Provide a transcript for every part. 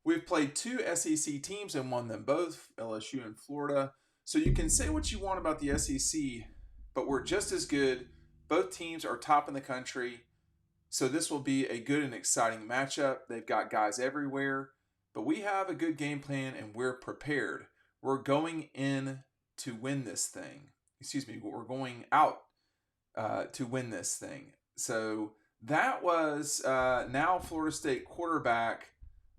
We've played two SEC teams and won them both, LSU and Florida. So you can say what you want about the SEC, but we're just as good. Both teams are top in the country. So this will be a good and exciting matchup. They've got guys everywhere, but we have a good game plan and we're prepared. We're going in to win this thing. Excuse me, we're going out to win this thing. So that was now Florida State quarterback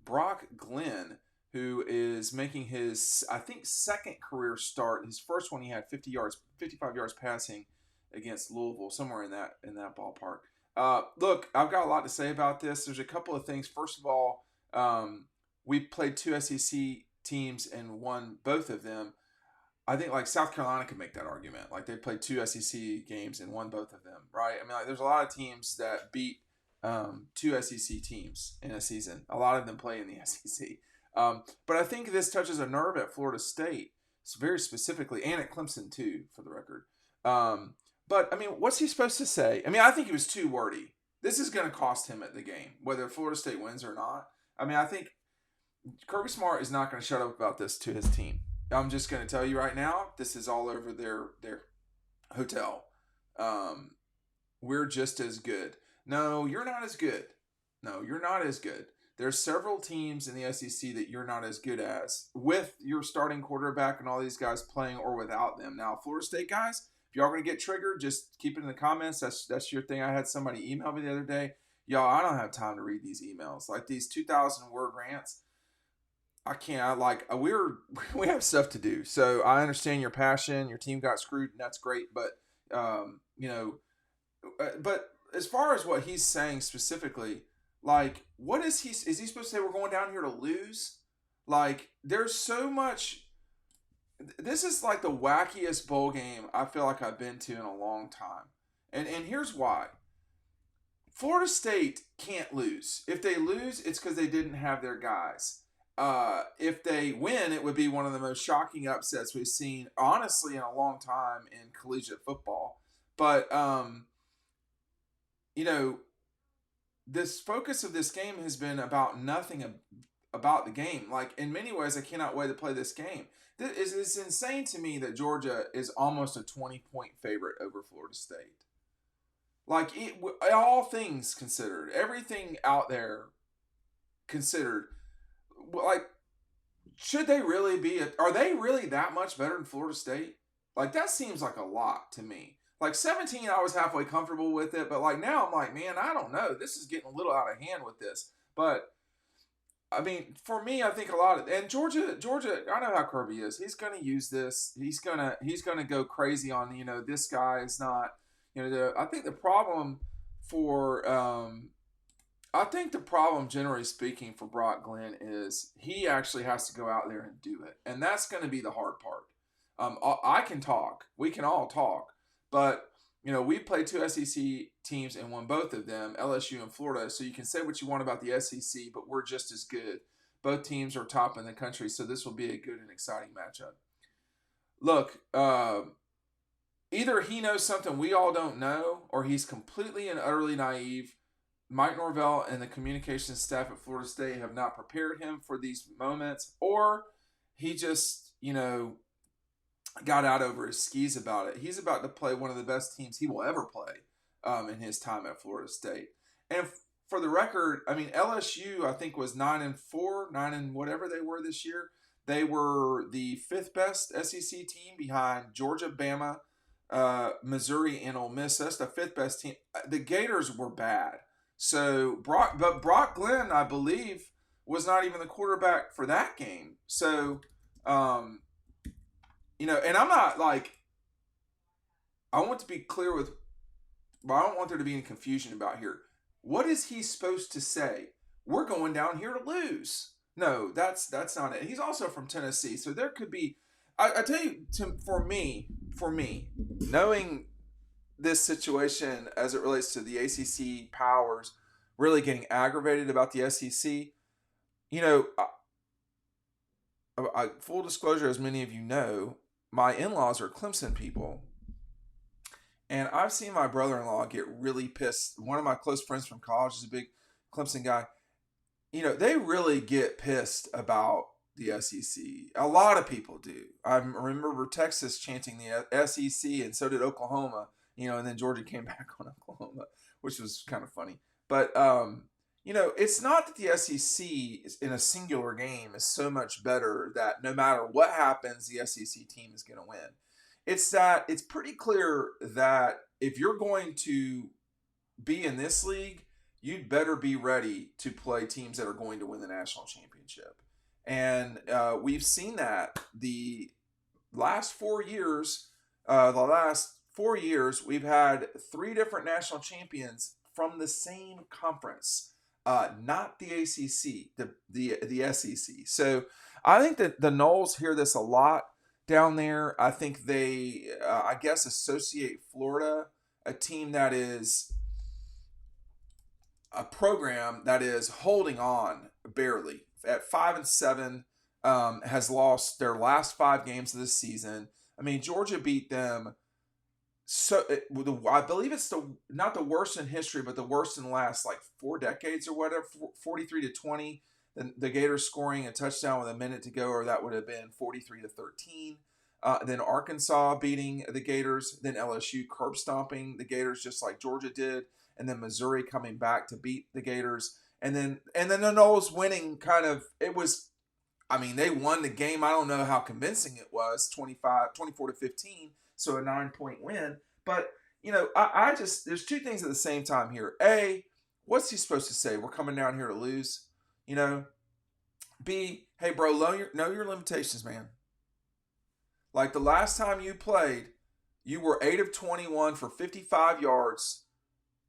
Brock Glenn, who is making his, I think, second career start. His first one he had 55 yards passing against Louisville, somewhere in that ballpark. Look, I've got a lot to say about this. There's a couple of things. First of all, we played two SEC teams and won both of them. I think like South Carolina could make that argument. Like they played two SEC games and won both of them, right? I mean, like there's a lot of teams that beat two SEC teams in a season. A lot of them play in the SEC. But I think this touches a nerve at Florida State, very specifically, and at Clemson too, for the record. But I mean, what's he supposed to say? I mean, I think he was too wordy. This is going to cost him at the game, whether Florida State wins or not. I mean, I think Kirby Smart is not going to shut up about this to his team. I'm just going to tell you right now, this is all over their hotel. We're just as good. No, you're not as good. No, you're not as good. There's several teams in the SEC that you're not as good as with your starting quarterback and all these guys playing or without them. Now, Florida State guys, if y'all going to get triggered, just keep it in the comments. That's your thing. I had somebody email me the other day. Y'all, I don't have time to read these emails. Like these 2,000 word rants. I can't. We have stuff to do. So I understand your passion. Your team got screwed, and that's great. But but as far as what he's saying specifically, like, what is he? Is he supposed to say we're going down here to lose? Like, there's so much. This is like the wackiest bowl game I feel like I've been to in a long time, and here's why. Florida State can't lose. If they lose, it's because they didn't have their guys. If they win, it would be one of the most shocking upsets we've seen, honestly, in a long time in collegiate football. But, this focus of this game has been about nothing about the game. Like, in many ways, I cannot wait to play this game. It's insane to me that Georgia is almost a 20-point favorite over Florida State. Like, all things considered, everything out there considered, like, should they really be? Are they really that much better than Florida State? Like, that seems like a lot to me. Like, 17, I was halfway comfortable with it, but like now I'm like, man, I don't know. This is getting a little out of hand with this. But I mean, for me, I think a lot of, and Georgia, I know how Kirby is. He's going to use this. He's gonna go crazy on, this guy is not, I think the problem for, generally speaking, for Brock Glenn is he actually has to go out there and do it. And that's going to be the hard part. I can talk. We can all talk. But, we played two SEC teams and won both of them, LSU and Florida. So you can say what you want about the SEC, but we're just as good. Both teams are top in the country, so this will be a good and exciting matchup. Look, either he knows something we all don't know, or he's completely and utterly naive. Mike Norvell and the communications staff at Florida State have not prepared him for these moments, or he just, got out over his skis about it. He's about to play one of the best teams he will ever play in his time at Florida State. And for the record, I mean, LSU, I think, was 9-4, 9 and whatever they were this year. They were the fifth best SEC team behind Georgia, Bama, Missouri, and Ole Miss. That's the fifth best team. The Gators were bad. So Brock Glenn, I believe, was not even the quarterback for that game. So, and I'm not like, I want to be clear with, but I don't want there to be any confusion about here. What is he supposed to say? We're going down here to lose. No, that's not it. He's also from Tennessee, so there could be. I tell you, for me, knowing this situation as it relates to the ACC powers really getting aggravated about the SEC, full disclosure, as many of you know, my in-laws are Clemson people. And I've seen my brother-in-law get really pissed. One of my close friends from college is a big Clemson guy. they really get pissed about the SEC. A lot of people do. I remember Texas chanting the SEC, and so did Oklahoma. And then Georgia came back on Oklahoma, which was kind of funny. But it's not that the SEC in a singular game is so much better that no matter what happens, the SEC team is going to win. It's that it's pretty clear that if you're going to be in this league, you'd better be ready to play teams that are going to win the national championship. And we've seen that the last 4 years. We've had 3 different national champions from the same conference, not the ACC, the SEC. So I think that the Noles hear this a lot down there. I think they, I guess, associate Florida, a team that is a program that is holding on barely at 5-7, has lost their last 5 games of the season. I mean, Georgia beat them. So I believe it's not the worst in history, but the worst in the last 4 decades or whatever. 43-20. The Gators scoring a touchdown with a minute to go, or that would have been 43-13. Then Arkansas beating the Gators. Then LSU curb stomping the Gators just like Georgia did. And then Missouri coming back to beat the Gators. And then the Noles winning they won the game. I don't know how convincing it was, 24-15, so a 9-point win. But, I just, there's 2 things at the same time here. A, what's he supposed to say? We're coming down here to lose, B, hey, bro, know your limitations, man. Like the last time you played, you were 8 of 21 for 55 yards,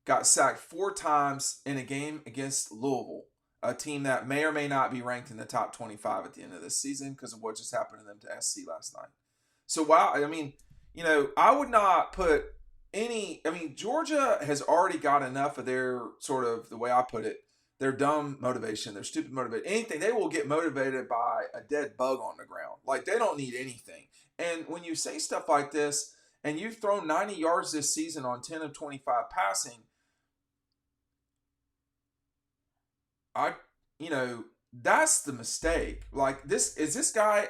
got sacked 4 times in a game against Louisville, a team that may or may not be ranked in the top 25 at the end of this season because of what just happened to them to SC last night. So, wow, I would not put Georgia has already got enough of their sort of, the way I put it, their dumb motivation, their stupid motivation, anything. They will get motivated by a dead bug on the ground. Like, they don't need anything. And when you say stuff like this, and you've thrown 90 yards this season on 10 of 25 passing, that's the mistake. Like, this guy,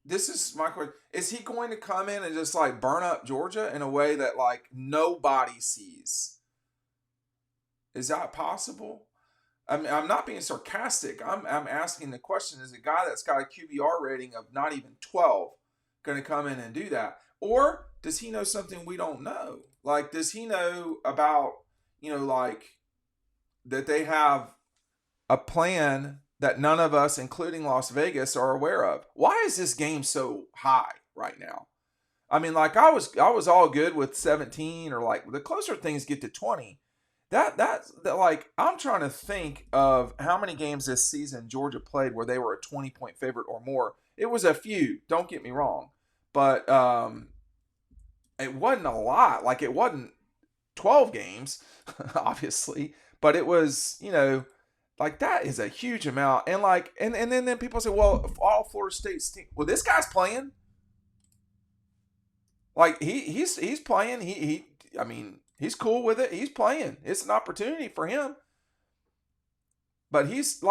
this is my question. Is he going to come in and just burn up Georgia in a way that nobody sees? Is that possible? I mean, I'm not being sarcastic. I'm asking the question, is a guy that's got a QBR rating of not even 12 going to come in and do that? Or does he know something we don't know? Does he know about, that they have a plan that none of us, including Las Vegas, are aware of? Why is this game so high right now? I mean, I was all good with 17, or the closer things get to 20. That's I'm trying to think of how many games this season Georgia played where they were a 20-point favorite or more. It was a few, don't get me wrong, but it wasn't a lot. It wasn't 12 games, obviously, but it was, that is a huge amount. And and then people say, well, if all Florida State's team, well, this guy's playing. He's playing. He's cool with it. He's playing. It's an opportunity for him. But he's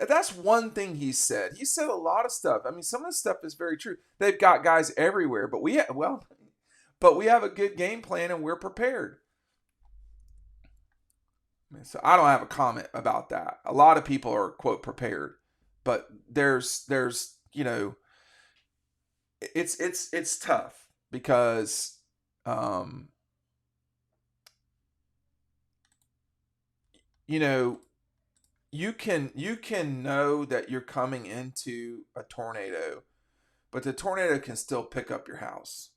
that's one thing he said. He said a lot of stuff. Some of the stuff is very true. They've got guys everywhere, but we have a good game plan and we're prepared. So I don't have a comment about that. A lot of people are, quote, prepared, but there's it's tough because you can know that you're coming into a tornado, but the tornado can still pick up your house.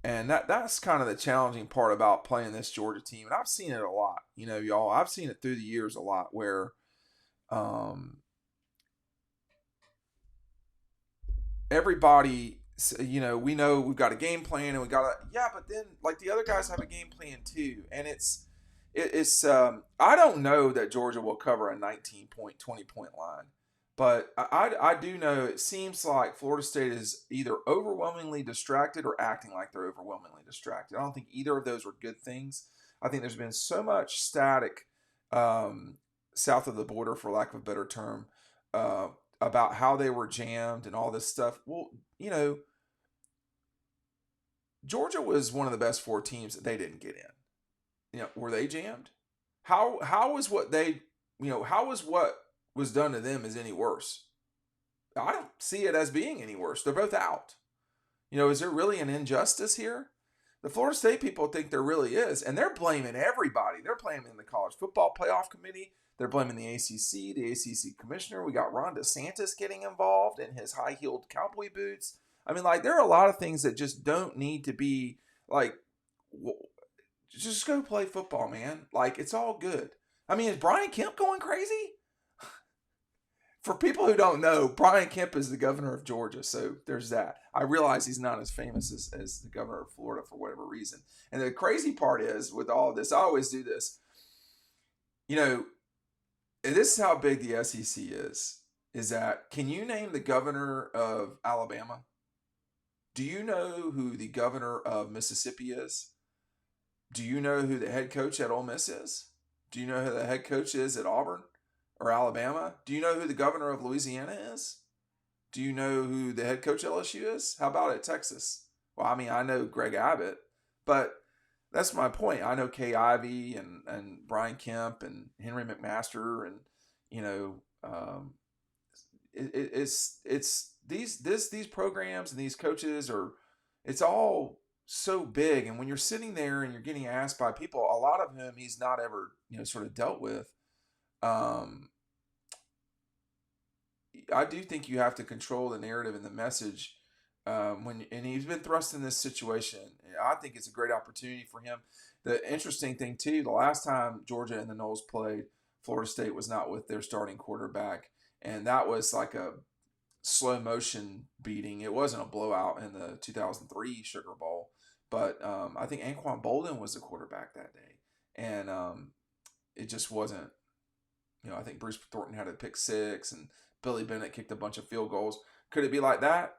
And that's kind of the challenging part about playing this Georgia team. And I've seen it a lot, y'all. I've seen it through the years a lot where everybody, we know we've got a game plan and but then the other guys have a game plan too. And it's I don't know that Georgia will cover a 19-point, 20-point line. But I do know it seems like Florida State is either overwhelmingly distracted or acting like they're overwhelmingly distracted. I don't think either of those are good things. I think there's been so much static south of the border, for lack of a better term, uh, about how they were jammed and all this stuff. Well, you know, Georgia was one of the best four teams that they didn't get in. You know, were they jammed? How was what they, how was what was done to them is any worse? I don't see it as being any worse. They're both out. Is there really an injustice here? The Florida State people think there really is, and they're blaming everybody. They're blaming the College Football Playoff Committee. They're blaming the ACC commissioner. We got Ron DeSantis getting involved in his high-heeled cowboy boots. I mean, like, there are a lot of things that just don't need to be, like, just go play football, man. Like, it's all good. I mean, is Brian Kemp going crazy? For people who don't know, Brian Kemp is the governor of Georgia, so there's that. I realize he's not as famous as the governor of Florida for whatever reason. And the crazy part is, with all of this, I always do this. And this is how big the SEC is that, can you name the governor of Alabama? Do you know who the governor of Mississippi is? Do you know who the head coach at Ole Miss is? Do you know who the head coach is at Auburn or Alabama? Do you know who the governor of Louisiana is? Do you know who the head coach at LSU is? How about at Texas? Well, I mean, I know Greg Abbott, but that's my point. I know Kay Ivey and Brian Kemp and Henry McMaster, and it's these programs and these coaches it's all so big. And when you're sitting there and you're getting asked by people, a lot of whom he's not ever sort of dealt with, I do think you have to control the narrative and the message. And he's been thrust in this situation. I think it's a great opportunity for him. The interesting thing too, the last time Georgia and the Noles played, Florida State was not with their starting quarterback, and that was like a slow motion beating. It wasn't a blowout in the 2003 Sugar Bowl, but I think Anquan Bolden was the quarterback that day, and it just wasn't. I think Bruce Thornton had a pick six, and Billy Bennett kicked a bunch of field goals. Could it be like that?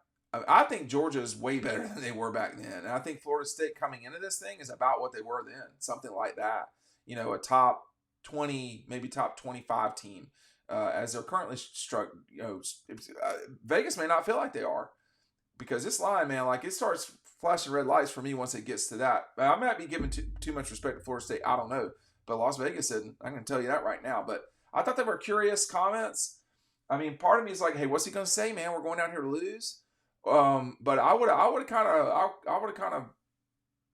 I think Georgia is way better than they were back then. And I think Florida State coming into this thing is about what they were then, something like that. A top 20, maybe top 25 team, as they're currently struck. Vegas may not feel like they are, because this line, man, like, it starts flashing red lights for me once it gets to that. I might be giving too much respect to Florida State. I don't know. But Las Vegas said, I'm going to tell you that right now. But I thought they were curious comments. I mean, part of me is like, hey, what's he going to say, man? We're going down here to lose. But I would have kind of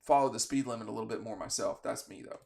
followed the speed limit a little bit more myself. That's me, though.